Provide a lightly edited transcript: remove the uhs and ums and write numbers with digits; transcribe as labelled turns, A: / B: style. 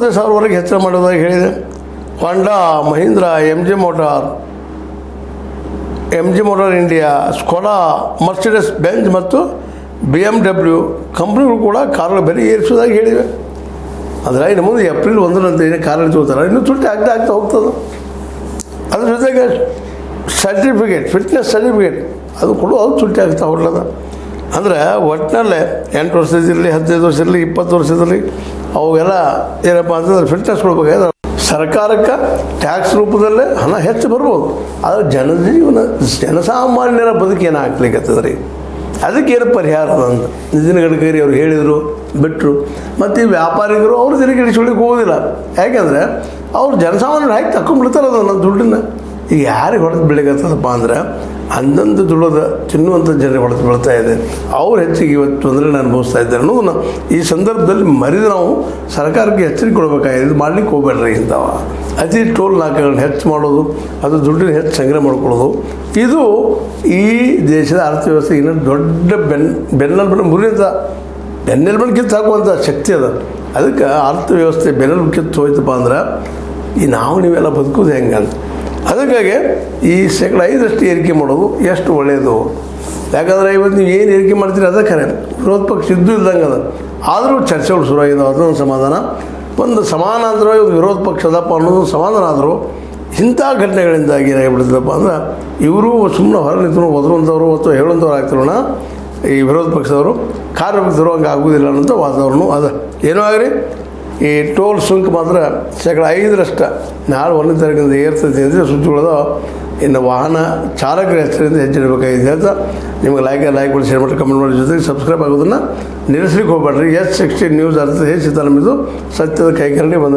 A: 40,000ವರೆಗೆ ಹೆಚ್ಚಳ ಮಾಡೋದಾಗಿ ಹೇಳಿದೆ. Honda, Mahindra, M G Motor India, Skoda, Mercedes Benz ಮತ್ತು BMW ಕಂಪ್ನಿಗಳು ಕೂಡ ಕಾರುಗಳ ಬೆಲೆ ಏರಿಸೋದಾಗಿ ಹೇಳಿವೆ. ಆದರೆ ಇನ್ನು ಮುಂದೆ ಏಪ್ರಿಲ್ 1ರಂತ ಏನು ಕಾರಲ್ಲಿ ತಗೋತಾರೆ, ಇನ್ನೂ ತುಟ್ಟಿ ಆಗ್ತಾ ಹೋಗ್ತದೆ. ಅದ್ರ ಜೊತೆಗೆ ಫಿಟ್ನೆಸ್ ಸರ್ಟಿಫಿಕೇಟ್ ಅದು ಕೊಡು, ಅದು ತುಟ್ಟಿ ಆಗ್ತಾ ಹೋಗ್ಲದ. ಅಂದರೆ ಒಟ್ಟಿನಲ್ಲೇ 8 ವರ್ಷದಿರಲಿ, 15 ವರ್ಷ ಇರಲಿ, 20 ವರ್ಷದಲ್ಲಿ ಅವೆಲ್ಲ ಏನಪ್ಪ ಅಂತಂದ್ರೆ ಫಿಟ್ನೆಸ್ ಕೊಡ್ಬೇಕಾದ್ರೆ ಸರ್ಕಾರಕ್ಕೆ ಟ್ಯಾಕ್ಸ್ ರೂಪದಲ್ಲೇ ಹಣ ಹೆಚ್ಚು ಬರ್ಬೋದು. ಆದರೆ ಜನಸಾಮಾನ್ಯರ ಬದುಕು ಏನು ಆಗ್ಲಿಕ್ಕತ್ತದ ರೀ, ಅದಕ್ಕೇನು ಪರಿಹಾರ ಅಂತ ನಿತಿನ್ ಗಡ್ಕರಿ ಅವ್ರು ಹೇಳಿದರು, ಬಿಟ್ಟರು. ಮತ್ತು ಈ ವ್ಯಾಪಾರಿಗರು ಅವರು ತಿರುಗಿಡಿಸ್ಕೊಳ್ಳಿಕ್ಕೆ ಹೋಗೋದಿಲ್ಲ. ಯಾಕೆಂದರೆ ಅವ್ರು ಜನಸಾಮಾನ್ಯರು ಹಾಕಿ ತಗೊಂಡ್ಬಿಡ್ತಾರೆ ಅದನ್ನು ದುಡ್ಡನ್ನು. ಈಗ ಯಾರಿಗೆ ಹೊಡೆದು ಬೆಳಿಗತ್ತದಪ್ಪ ಅಂದ್ರೆ ಅಂದಂತ ದುಡಿದ ತಿನ್ನುವಂಥ ಜನರಿಗೆ ಹೊಡೆದು ಬೀಳ್ತಾ ಇದೆ. ಅವ್ರು ಹೆಚ್ಚಿಗೆ ಇವತ್ತು ತೊಂದರೆನ ಅನುಭವಿಸ್ತಾ ಇದ್ದಾರೆ ಅನ್ನೋದನ್ನು ಈ ಸಂದರ್ಭದಲ್ಲಿ ಮರಿದು ನಾವು ಸರ್ಕಾರಕ್ಕೆ ಎಚ್ಚರಿಕೆ ಕೊಡಬೇಕಾಗಿದೆ. ಇದು ಮಾಡ್ಲಿಕ್ಕೆ ಹೋಗ್ಬೇಡ್ರಿ ಇಂಥವ ಅತಿ ಟೋಲ್ ನಾಕಗಳನ್ನ ಹೆಚ್ಚು ಮಾಡೋದು, ಅದು ದುಡ್ಡಿನ ಹೆಚ್ಚು ಸಂಗ್ರಹ ಮಾಡ್ಕೊಳ್ಳೋದು, ಇದು ಈ ದೇಶದ ಅರ್ಥವ್ಯವಸ್ಥೆ ಇನ್ನೂ ದೊಡ್ಡ ಬೆನ್ನೆಲುಬಿನ ಮುರಿದ ಬೆನ್ನೆಲುಬನ್ನು ಕಿತ್ತು ಹಾಕುವಂಥ ಶಕ್ತಿ ಅದ. ಅದಕ್ಕೆ ಅರ್ಥವ್ಯವಸ್ಥೆ ಬೆನ್ನೆಲುಬು ಕಿತ್ತು ಹೋಯ್ತಪ್ಪ ಅಂದ್ರೆ ಈ ನೀವೆಲ್ಲ ಬದುಕೋದು ಹೆಂಗೆ ಅಂತ. ಅದಕ್ಕಾಗಿ ಈ 5% ಏರಿಕೆ ಮಾಡೋದು ಎಷ್ಟು ಒಳ್ಳೆಯದು. ಯಾಕಂದರೆ ಇವತ್ತು ನೀವು ಏನು ಏರಿಕೆ ಮಾಡ್ತೀರಿ ಅದೇ ಖರೆ, ವಿರೋಧ ಪಕ್ಷ ಇದ್ದು ಇದ್ದಂಗೆ ಅದ. ಆದರೂ ಚರ್ಚೆಗಳು ಶುರುವಾಗಿದ್ದಾವೆ, ಅದೊಂದು ಸಮಾಧಾನ. ಒಂದು ಸಮಾನಾಂತರವಾಗಿ ಒಂದು ವಿರೋಧ ಪಕ್ಷ ಅದಪ್ಪ ಅನ್ನೋದು ಸಮಾಧಾನ. ಆದರೂ ಇಂಥ ಘಟನೆಗಳಿಂದಾಗಿ ಏನಾಗಿಬಿಡ್ತದಪ್ಪ ಅಂದ್ರೆ ಇವರು ಸುಮ್ಮನೆ ಹೊರ ನಿಂತು ಒದರುವಂಥವ್ರು ಅಥವಾ ಹೇಳುವಂಥವ್ರು ಆಗ್ತಿರೋಣ, ಈ ವಿರೋಧ ಪಕ್ಷದವರು ಕಾರ್ಯಪಕ್ಷದವರು ಹಂಗೆ ಆಗೋದಿಲ್ಲ ಅನ್ನೋಂಥ ವಾತಾವರಣ ಅದ. ಏನೋ ಆಗಲಿ ಈ ಟೋಲ್ ಸುಂಕ ಮಾತ್ರ 5% ನಾಳೆ 1ನೇ ತಾರೀಕಿಂದ ಏರ್ತೈತಿ ಅಂದರೆ ಸುದ್ದಿಗಳದ. ಇನ್ನು ವಾಹನ ಚಾಲಕರ ಹೆಸರಿಂದ ಹೆಚ್ಚಿರಬೇಕಾಗಿದೆ ಅಂತ ನಿಮಗೆ ಲೈಕ್ ಮಾಡಿ, ಶೇರ್ ಮಾಡಿ, ಕಮೆಂಟ್ ಮಾಡಿ, ಜೊತೆಗೆ ಸಬ್ಸ್ಕ್ರೈಬ್ ಆಗೋದನ್ನು ನಿಲ್ಲಿಸ್ಲಿಕ್ಕೆ ಹೋಗ್ಬೇಡ್ರಿ. S16 ನ್ಯೂಸ್ ಅರ್ಥ ಹೆಚ್ಚಿತ ನಮ್ಮದು ಸತ್ಯದ ಕೈಕರಣೆ ಬಂದ